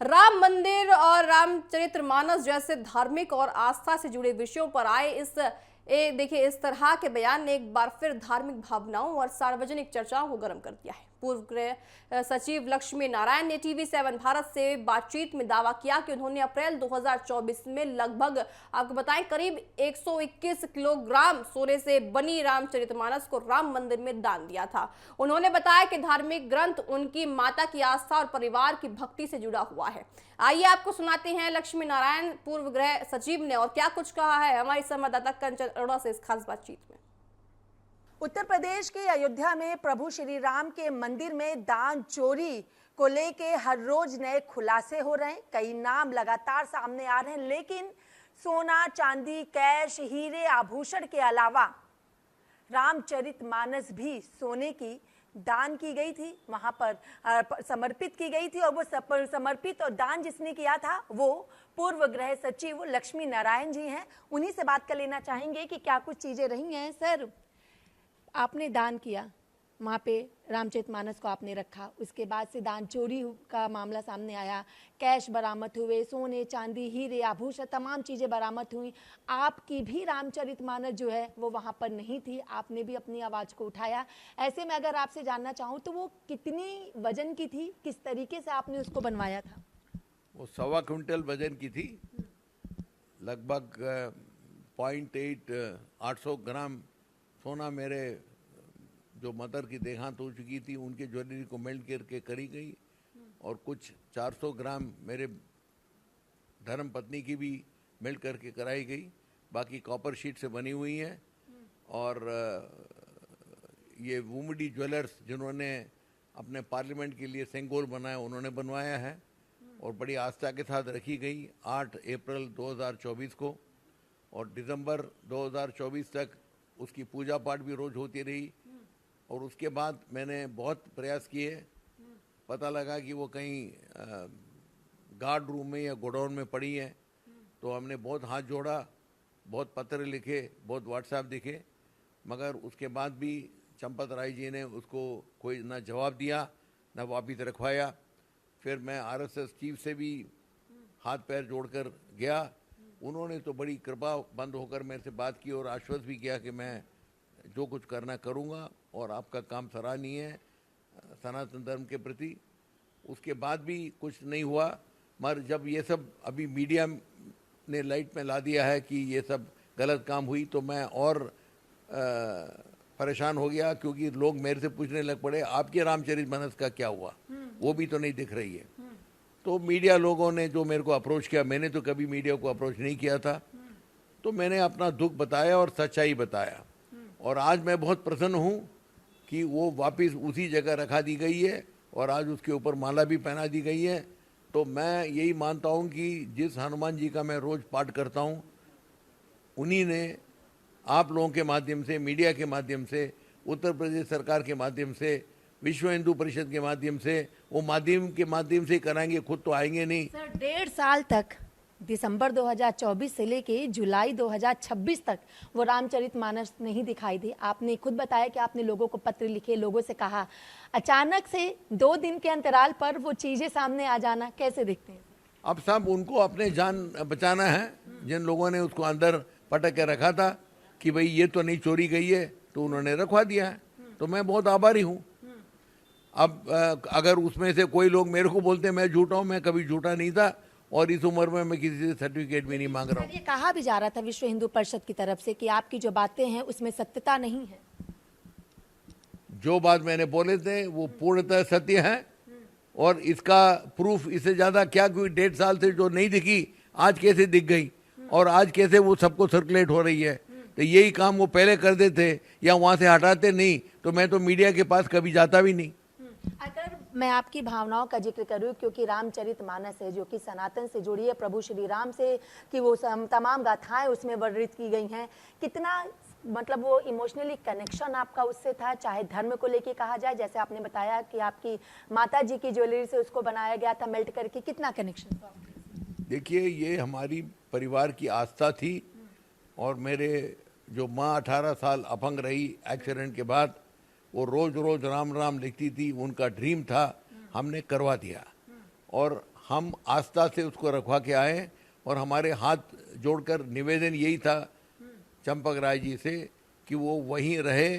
राम मंदिर और रामचरितमानस जैसे धार्मिक और आस्था से जुड़े विषयों पर आए देखिए इस तरह के बयान ने एक बार फिर धार्मिक भावनाओं और सार्वजनिक चर्चाओं को गर्म कर दिया है। पूर्व गृह सचिव लक्ष्मी नारायण ने टीवी7 भारत से बातचीत में दावा किया कि उन्होंने अप्रैल 2024 में लगभग आपको बताएं करीब 121 किलोग्राम सोने से बनी रामचरितमानस को राम मंदिर में दान दिया था। उन्होंने बताया कि धार्मिक ग्रंथ उनकी माता की आस्था और परिवार की भक्ति से जुड़ा हुआ है। आइए आपको सुनाते हैं लक्ष्मी नारायण पूर्व गृह सचिव ने और क्या कुछ कहा है हमारी संवाददाता कंचन अरोड़ा से इस खास बातचीत में। उत्तर प्रदेश के अयोध्या में प्रभु श्री राम के मंदिर में दान चोरी को लेके हर रोज नए खुलासे हो रहे हैं। कई नाम लगातार सामने आ रहे हैं, लेकिन सोना, चांदी, कैश, हीरे, आभूषण के अलावा रामचरितमानस भी सोने की दान की गई थी, वहां पर समर्पित की गई थी। और वो समर्पित और दान जिसने किया था वो पूर्व गृह सचिव लक्ष्मी नारायण जी हैं। उन्हीं से बात कर लेना चाहेंगे कि क्या कुछ चीजें रही हैं। सर, आपने दान किया, वहाँ पे रामचरितमानस को आपने रखा, उसके बाद से दान चोरी का मामला सामने आया, कैश बरामद हुए, सोने, चांदी, हीरे, आभूषण, तमाम चीज़ें बरामद हुई। आपकी भी रामचरितमानस जो है वो वहाँ पर नहीं थी, आपने भी अपनी आवाज़ को उठाया। ऐसे में अगर आपसे जानना चाहूँ तो वो कितनी वजन की थी, किस तरीके से आपने उसको बनवाया था? वो 1.25 क्विंटल वजन की थी, लगभग 800 ग्राम सोना मेरे जो मदर की देहांत हो चुकी थी उनके ज्वेलरी को मेल्ट करके करी गई, और कुछ 400 ग्राम मेरे धर्म पत्नी की भी मेल्ट करके कराई गई। बाकी कॉपर शीट से बनी हुई है। और ये वुमडी ज्वेलर्स जिन्होंने अपने पार्लियामेंट के लिए सेंगोल बनाया उन्होंने बनवाया है और बड़ी आस्था के साथ रखी गई 8 अप्रैल 2024 को, और दिसंबर 2024 तक उसकी पूजा पाठ भी रोज होती रही। और उसके बाद मैंने बहुत प्रयास किए, पता लगा कि वो कहीं गार्ड रूम में या गोडाउन में पड़ी है, तो हमने बहुत हाथ जोड़ा, बहुत पत्र लिखे, बहुत व्हाट्सएप लिखे, मगर उसके बाद भी चंपत राय जी ने उसको कोई ना जवाब दिया ना वापिस रखवाया। फिर मैं आरएसएस चीफ से भी हाथ पैर जोड़कर गया, उन्होंने तो बड़ी कृपा बंद होकर मेरे से बात की और आश्वस्त भी किया कि मैं जो कुछ करना करूंगा और आपका काम सराहनीय है सनातन धर्म के प्रति। उसके बाद भी कुछ नहीं हुआ, मगर जब ये सब अभी मीडिया ने लाइट में ला दिया है कि ये सब गलत काम हुई, तो मैं और परेशान हो गया, क्योंकि लोग मेरे से पूछने लग पड़े आपके रामचरितमानस का क्या हुआ, वो भी तो नहीं दिख रही है। तो मीडिया लोगों ने जो मेरे को अप्रोच किया, मैंने तो कभी मीडिया को अप्रोच नहीं किया था, तो मैंने अपना दुख बताया और सच्चाई बताया। और आज मैं बहुत प्रसन्न हूँ कि वो वापस उसी जगह रखा दी गई है और आज उसके ऊपर माला भी पहना दी गई है। तो मैं यही मानता हूँ कि जिस हनुमान जी का मैं रोज़ पाठ करता हूँ, उन्हीं ने आप लोगों के माध्यम से, मीडिया के माध्यम से, उत्तर प्रदेश सरकार के माध्यम से, विश्व हिंदू परिषद के माध्यम से, वो माध्यम से कराएंगे, खुद तो आएंगे नहीं। सर, 1.5 साल तक, दिसंबर 2024 से लेके जुलाई 2026 तक वो रामचरितमानस नहीं दिखाई दी। आपने खुद बताया कि आपने लोगों को पत्र लिखे, लोगों से कहा, अचानक से 2 दिन के अंतराल पर वो चीजें सामने आ जाना कैसे दिखते हैं? अब सब उनको अपने जान बचाना है। जिन लोगों ने उसको अंदर पटक के रखा था कि भाई ये तो नहीं चोरी गई है, तो उन्होंने रखवा दिया है, तो मैं बहुत आभारी हूँ। अब अगर उसमें से कोई लोग मेरे को बोलते मैं झूठा हूँ, मैं कभी झूठा नहीं था और इस उम्र में मैं किसी से सर्टिफिकेट भी नहीं मांग रहा हूँ। ये कहा भी जा रहा था विश्व हिंदू परिषद की तरफ से कि आपकी जो बातें हैं उसमें सत्यता नहीं है। जो बात मैंने बोले थे वो पूर्णतः सत्य है, और इसका प्रूफ इससे ज्यादा क्या, कोई 1.5 साल से जो नहीं दिखी आज कैसे दिख गई और आज कैसे वो सबको सर्कुलेट हो रही है। तो यही काम वो पहले कर देते या वहां से हटाते नहीं तो मैं तो मीडिया के पास कभी जाता भी नहीं। अगर मैं आपकी भावनाओं का जिक्र करूं, क्योंकि रामचरितमानस है जो कि सनातन से जुड़ी है, प्रभु श्री राम से कि वो तमाम गाथाएं उसमें वर्णित की गई हैं, कितना मतलब वो इमोशनली कनेक्शन आपका उससे था, चाहे धर्म को लेके कहा जाए, जैसे आपने बताया कि आपकी माता जी की ज्वेलरी से उसको बनाया गया था मेल्ट करके, कितना कनेक्शन था? देखिए, ये हमारी परिवार की आस्था थी, और मेरे जो माँ 18 साल अपंग रही एक्सीडेंट के बाद, वो रोज रोज राम राम लिखती थी, उनका ड्रीम था, हमने करवा दिया। और हम आस्था से उसको रखवा के आए और हमारे हाथ जोड़कर निवेदन यही था चंपक राय जी से कि वो वहीं रहे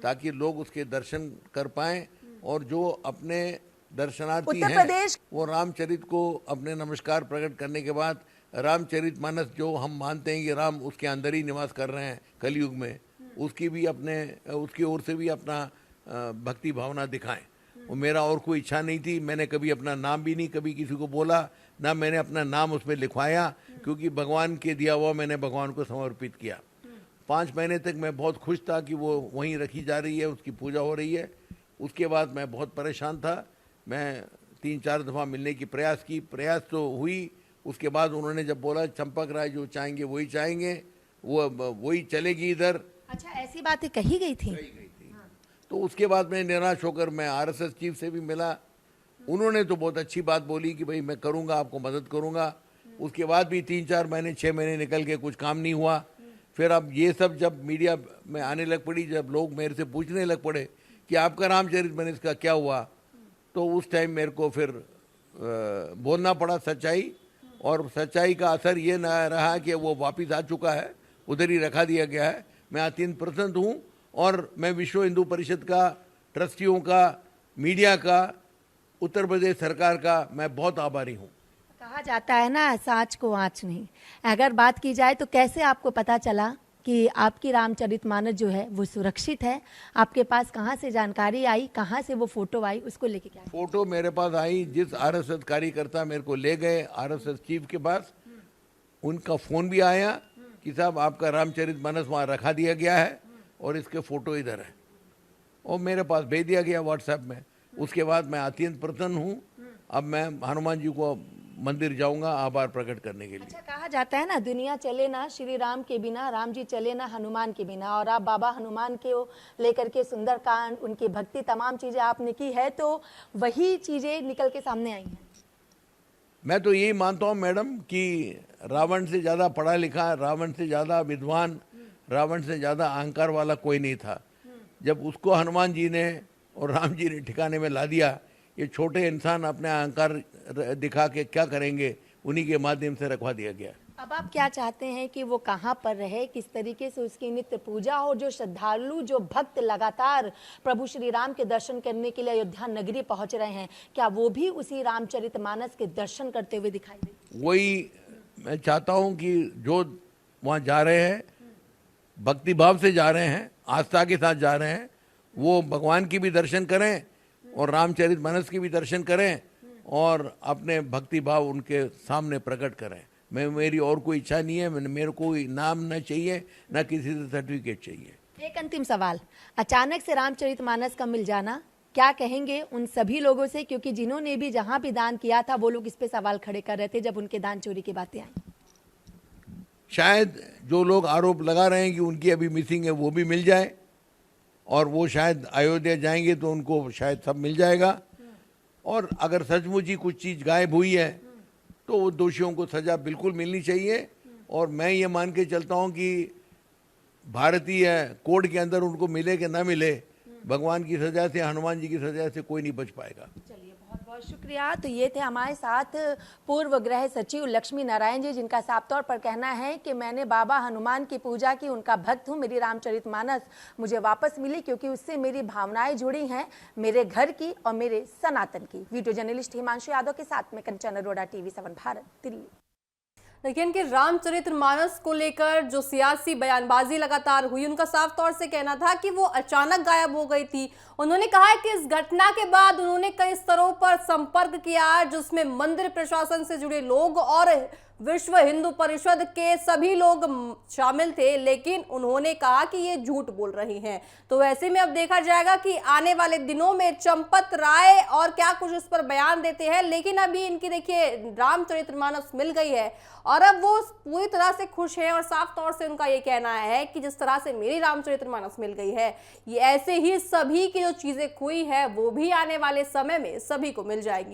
ताकि लोग उसके दर्शन कर पाएं और जो अपने दर्शनार्थी उत्तर हैं प्रदेश वो रामचरित को अपने नमस्कार प्रकट करने के बाद रामचरितमानस जो हम मानते हैं कि राम उसके अंदर ही निवास कर रहे हैं कलयुग में, उसकी भी उसकी ओर से भी अपना भक्ति भावना दिखाएं। वो मेरा और कोई इच्छा नहीं थी। मैंने कभी अपना नाम भी नहीं कभी किसी को बोला, ना मैंने अपना नाम उसमें लिखवाया, क्योंकि भगवान के दिया हुआ मैंने भगवान को समर्पित किया। 5 महीने तक मैं बहुत खुश था कि वो वहीं रखी जा रही है, उसकी पूजा हो रही है। उसके बाद मैं बहुत परेशान था। मैं 3-4 दफ़ा मिलने की प्रयास तो हुई। उसके बाद उन्होंने जब बोला चंपक राय जो चाहेंगे वही चाहेंगे, वो वही चलेगी इधर, अच्छा, ऐसी बातें कही गई थी। तो उसके बाद मैं निराश होकर मैं आरएसएस चीफ से भी मिला। उन्होंने तो बहुत अच्छी बात बोली कि भाई मैं करूँगा, आपको मदद करूँगा। उसके बाद भी 3-4 महीने 6 महीने निकल के कुछ काम नहीं हुआ। फिर अब ये सब जब मीडिया में आने लग पड़ी, जब लोग मेरे से पूछने लग पड़े कि आपका रामचरितमानस का क्या हुआ, तो उस टाइम मेरे को फिर बोलना पड़ा सच्चाई। और सच्चाई का असर ये न रहा कि वो वापस आ चुका है, उधर ही रखा दिया गया है। मैं अत्यंत प्रसन्न हूँ और मैं विश्व हिंदू परिषद का, ट्रस्टियों का, मीडिया का, उत्तर प्रदेश सरकार का मैं बहुत आभारी हूँ। कहा जाता है ना, सांच को आँच नहीं। अगर बात की जाए तो कैसे आपको पता चला कि आपकी रामचरितमानस जो है वो सुरक्षित है? आपके पास कहाँ से जानकारी आई, कहाँ से वो फोटो आई, उसको लेके क्या? फोटो मेरे पास आई, जिस आरएसएस कार्यकर्ता मेरे को ले गए आरएसएस चीफ के पास, उनका फ़ोन भी आया कि साहब आपका रामचरितमानस वहाँ रखा दिया गया है और इसके फ़ोटो इधर है, और मेरे पास भेज दिया गया व्हाट्सएप में। उसके बाद मैं अत्यंत प्रसन्न हूँ। अब मैं हनुमान जी को मंदिर जाऊंगा आभार प्रकट करने के लिए। अच्छा, कहा जाता है ना, दुनिया चले ना श्री राम के बिना, राम जी चले ना हनुमान के बिना। और आप बाबा हनुमान के लेकर के सुंदरकांड, उनकी भक्ति, तमाम चीजें आपने की है, तो वही चीजें निकल के सामने आई हैं। मैं तो यही मानता हूँ मैडम कि रावण से ज़्यादा पढ़ा लिखा, रावण से ज़्यादा विद्वान, रावण से ज़्यादा अहंकार वाला कोई नहीं था। जब उसको हनुमान जी ने और राम जी ने ठिकाने में ला दिया, ये छोटे इंसान अपने अहंकार दिखा के क्या करेंगे, उन्हीं के माध्यम से रखवा दिया गया। अब आप क्या चाहते हैं कि वो कहाँ पर रहे, किस तरीके से उसकी नित्य पूजा हो? जो श्रद्धालु, जो भक्त लगातार प्रभु श्री राम के दर्शन करने के लिए अयोध्या नगरी पहुंच रहे हैं, क्या वो भी उसी रामचरितमानस के दर्शन करते हुए दिखाई दे? वही मैं चाहता हूँ कि जो वहाँ जा रहे हैं, भक्ति भाव से जा रहे हैं, आस्था के साथ जा रहे हैं, वो भगवान की भी दर्शन करें और रामचरितमानस की भी दर्शन करें और अपने भक्ति भाव उनके सामने प्रकट करें। मेरी और कोई इच्छा नहीं है। मेरे को नाम न चाहिए, न किसी से सर्टिफिकेट चाहिए। एक अंतिम सवाल, अचानक से रामचरितमानस का मिल जाना, क्या कहेंगे उन सभी लोगों से, क्योंकि जिन्होंने भी जहां भी दान किया था वो लोग इस पे सवाल खड़े कर रहे थे जब उनके दान चोरी की बातें आई? शायद जो लोग आरोप लगा रहे हैं कि उनकी अभी मिसिंग है, वो भी मिल जाए, और वो शायद अयोध्या जाएंगे तो उनको शायद सब मिल जाएगा। और अगर सचमुच ही कुछ चीज़ गायब हुई है तो वो दोषियों को सज़ा बिल्कुल मिलनी चाहिए। और मैं ये मान के चलता हूँ कि भारतीय कोड के अंदर उनको मिले कि ना मिले, भगवान की सज़ा से, हनुमान जी की सज़ा से कोई नहीं बच पाएगा। चलिए, बहुत बहुत शुक्रिया। तो ये थे हमारे साथ पूर्व गृह सचिव लक्ष्मी नारायण जी, जिनका साफ तौर पर कहना है कि मैंने बाबा हनुमान की पूजा की, उनका भक्त हूँ, मेरी रामचरितमानस मुझे वापस मिली क्योंकि उससे मेरी भावनाएं जुड़ी हैं, मेरे घर की और मेरे सनातन की। वीडियो जर्नलिस्ट हिमांशु यादव के साथ में कंचन अरोड़ा, TV7 भारत, दिल्ली। लेकिन इनके रामचरितमानस को लेकर जो सियासी बयानबाजी लगातार हुई, उनका साफ तौर से कहना था कि वो अचानक गायब हो गई थी। उन्होंने कहा है कि इस घटना के बाद उन्होंने कई स्तरों पर संपर्क किया, जिसमें मंदिर प्रशासन से जुड़े लोग और विश्व हिंदू परिषद के सभी लोग शामिल थे, लेकिन उन्होंने कहा कि ये झूठ बोल रही हैं। तो ऐसे में अब देखा जाएगा कि आने वाले दिनों में चंपत राय और क्या कुछ इस पर बयान देते हैं। लेकिन अभी इनकी देखिए रामचरितमानस मिल गई है और अब वो पूरी तरह से खुश है और साफ तौर से उनका ये कहना है कि जिस तरह से मेरी रामचरितमानस मिल गई है, ये ऐसे ही सभी की जो चीजें खोई है वो भी आने वाले समय में सभी को मिल जाएगी।